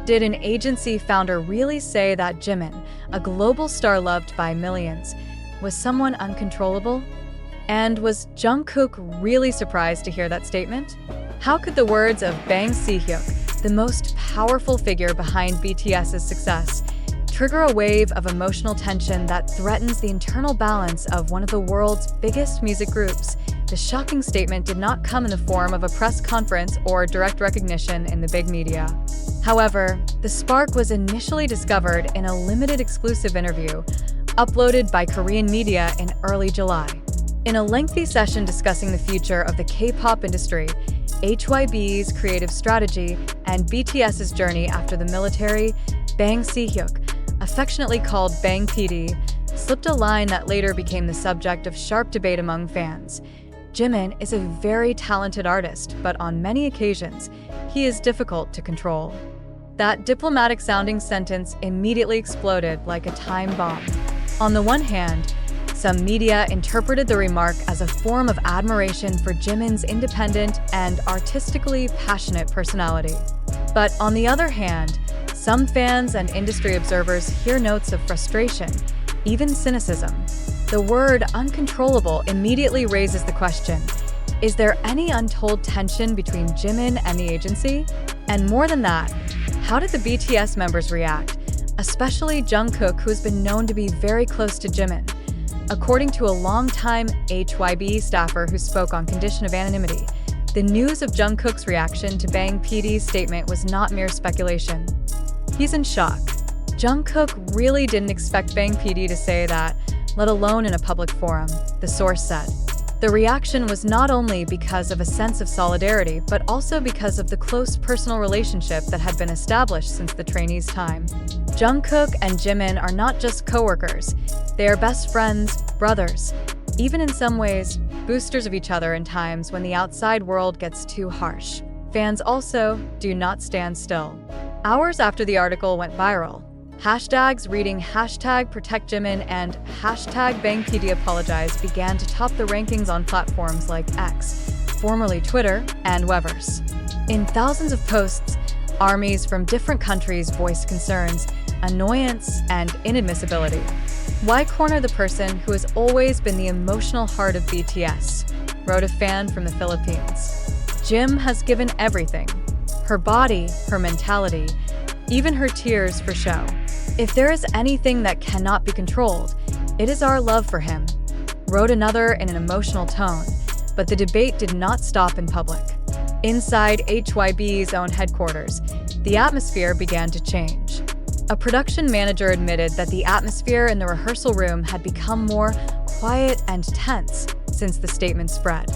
Did an agency founder really say that Jimin, a global star loved by millions, was someone uncontrollable? And was JUNGKOOK really surprised to hear that statement? How could the words of Bang Si-Hyuk, the most powerful figure behind BTS's success, trigger a wave of emotional tension that threatens the internal balance of one of the world's biggest music groups? The shocking statement did not come in the form of a press conference or direct recognition in the big media. However, the spark was initially discovered in a limited exclusive interview uploaded by Korean media in early July. In a lengthy session discussing the future of the K-pop industry, HYB's creative strategy, and BTS's journey after the military, Bang Si-Hyuk, affectionately called Bang PD, slipped a line that later became the subject of sharp debate among fans. Jimin is a very talented artist, but on many occasions, he is difficult to control. That diplomatic-sounding sentence immediately exploded like a time bomb. On the one hand, some media interpreted the remark as a form of admiration for Jimin's independent and artistically passionate personality. But on the other hand, some fans and industry observers hear notes of frustration, even cynicism. The word uncontrollable immediately raises the question, is there any untold tension between Jimin and the agency? And more than that, how did the BTS members react, especially Jungkook, who has been known to be very close to Jimin? According to a longtime HYB staffer who spoke on condition of anonymity, the news of Jungkook's reaction to Bang PD's statement was not mere speculation. He's in shock. Jungkook really didn't expect Bang PD to say that, let alone in a public forum, the source said. The reaction was not only because of a sense of solidarity, but also because of the close personal relationship that had been established since the trainees' time. Jungkook and Jimin are not just co-workers, they are best friends, brothers, even in some ways, boosters of each other in times when the outside world gets too harsh. Fans also do not stand still. Hours after the article went viral, hashtags reading #ProtectJimin and #BangPD began to top the rankings on platforms like X, formerly Twitter, and Weverse. In thousands of posts, armies from different countries voiced concerns, annoyance, and inadmissibility. Why corner the person who has always been the emotional heart of BTS? Wrote a fan from the Philippines. Jim has given everything. Her body, her mentality, even her tears for show. If there is anything that cannot be controlled, it is our love for him, wrote another in an emotional tone, but the debate did not stop in public. Inside HYB's own headquarters, the atmosphere began to change. A production manager admitted that the atmosphere in the rehearsal room had become more quiet and tense since the statement spread.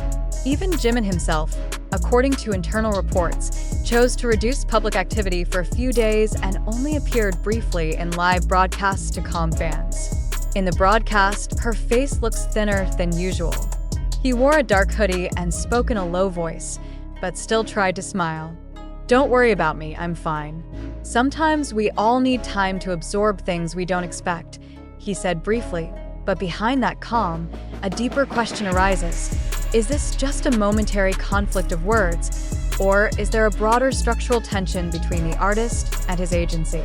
Even Jimin himself, according to internal reports, chose to reduce public activity for a few days and only appeared briefly in live broadcasts to calm fans. In the broadcast, her face looks thinner than usual. He wore a dark hoodie and spoke in a low voice, but still tried to smile. "Don't worry about me, I'm fine. Sometimes we all need time to absorb things we don't expect," he said briefly. But behind that calm, a deeper question arises. Is this just a momentary conflict of words, or is there a broader structural tension between the artist and his agency?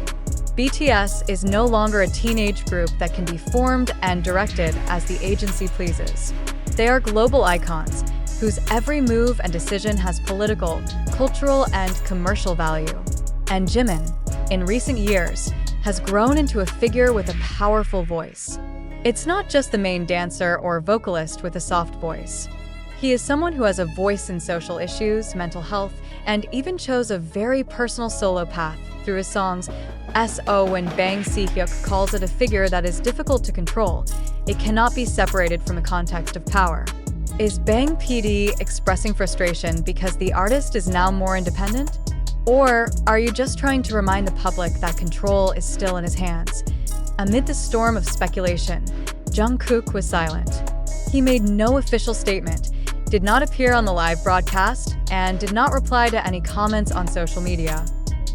BTS is no longer a teenage group that can be formed and directed as the agency pleases. They are global icons, whose every move and decision has political, cultural, and commercial value. And Jimin, in recent years, has grown into a figure with a powerful voice. It's not just the main dancer or vocalist with a soft voice. He is someone who has a voice in social issues, mental health, and even chose a very personal solo path through his songs. When Bang Si-Hyuk calls it a figure that is difficult to control, it cannot be separated from a context of power. Is Bang PD expressing frustration because the artist is now more independent? Or are you just trying to remind the public that control is still in his hands? Amid the storm of speculation, Jungkook was silent. He made no official statement, did not appear on the live broadcast, and did not reply to any comments on social media.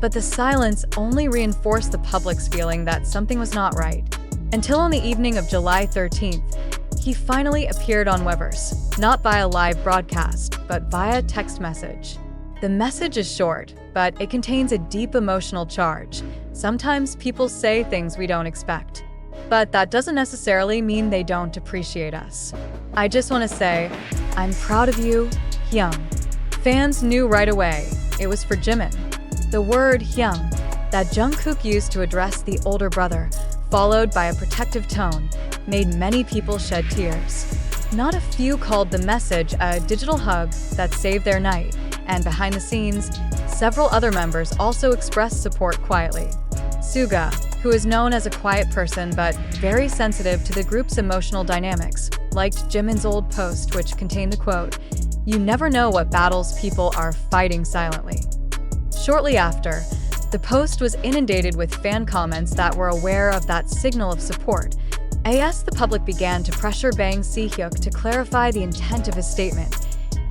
But the silence only reinforced the public's feeling that something was not right. Until on the evening of July 13th, he finally appeared on Weverse, not via live broadcast, but via text message. The message is short, but it contains a deep emotional charge. Sometimes people say things we don't expect, but that doesn't necessarily mean they don't appreciate us. I just want to say, I'm proud of you, Hyung. Fans knew right away it was for Jimin. The word Hyung that Jungkook used to address the older brother, followed by a protective tone, made many people shed tears. Not a few called the message a digital hug that saved their night, and behind the scenes, several other members also expressed support quietly. Suga, who is known as a quiet person but very sensitive to the group's emotional dynamics, liked Jimin's old post, which contained the quote, "You never know what battles people are fighting silently." Shortly after, the post was inundated with fan comments that were aware of that signal of support. As the public began to pressure Bang Si-Hyuk to clarify the intent of his statement,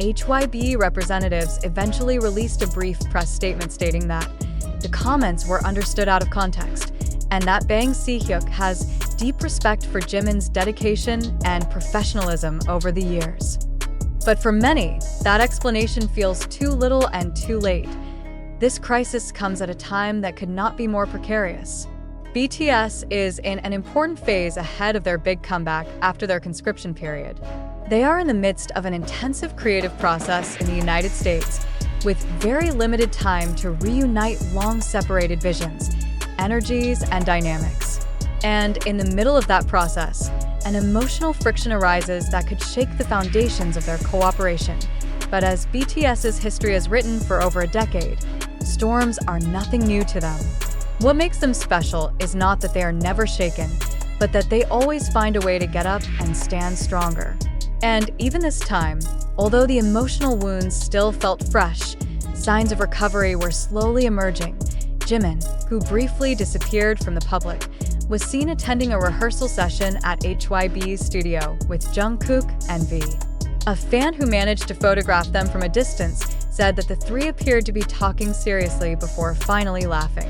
HYB representatives eventually released a brief press statement stating that the comments were understood out of context, and that Bang Si-Hyuk has deep respect for Jimin's dedication and professionalism over the years. But for many, that explanation feels too little and too late. This crisis comes at a time that could not be more precarious. BTS is in an important phase ahead of their big comeback after their conscription period. They are in the midst of an intensive creative process in the United States, with very limited time to reunite long-separated visions, energies, and dynamics. And in the middle of that process, an emotional friction arises that could shake the foundations of their cooperation. But as BTS's history is written for over a decade, storms are nothing new to them. What makes them special is not that they are never shaken, but that they always find a way to get up and stand stronger. And even this time, although the emotional wounds still felt fresh, signs of recovery were slowly emerging. Jimin, who briefly disappeared from the public, was seen attending a rehearsal session at HYB's studio with Jungkook and V. A fan who managed to photograph them from a distance said that the three appeared to be talking seriously before finally laughing.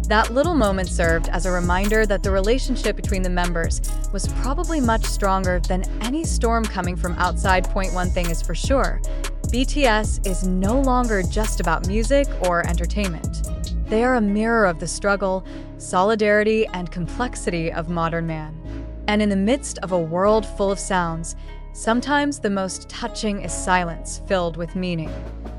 That little moment served as a reminder that the relationship between the members was probably much stronger than any storm coming from outside. One thing is for sure, BTS is no longer just about music or entertainment. They are a mirror of the struggle, solidarity, and complexity of modern man. And in the midst of a world full of sounds, sometimes the most touching is silence filled with meaning.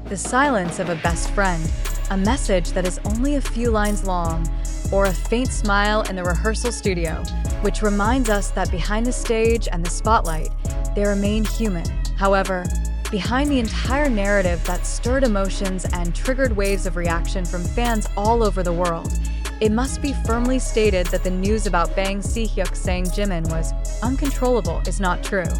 The silence of a best friend, a message that is only a few lines long, or a faint smile in the rehearsal studio, which reminds us that behind the stage and the spotlight, they remain human. However, behind the entire narrative that stirred emotions and triggered waves of reaction from fans all over the world, it must be firmly stated that the news about Bang Si-Hyuk saying Jimin was uncontrollable is not true.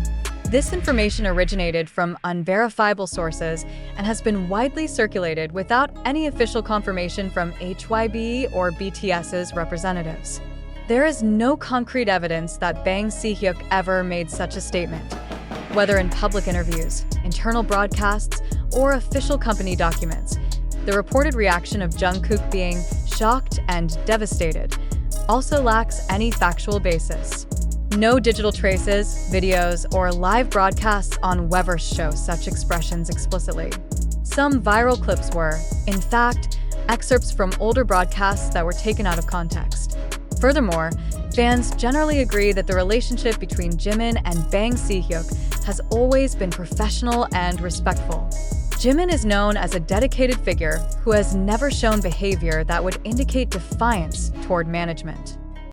This information originated from unverifiable sources and has been widely circulated without any official confirmation from HYB or BTS's representatives. There is no concrete evidence that Bang Si-Hyuk ever made such a statement, whether in public interviews, internal broadcasts, or official company documents. The reported reaction of Jungkook being shocked and devastated also lacks any factual basis. No digital traces, videos, or live broadcasts on Weverse show such expressions explicitly. Some viral clips were, in fact, excerpts from older broadcasts that were taken out of context. Furthermore, fans generally agree that the relationship between Jimin and Bang Si-Hyuk has always been professional and respectful. Jimin is known as a dedicated figure who has never shown behavior that would indicate defiance toward management.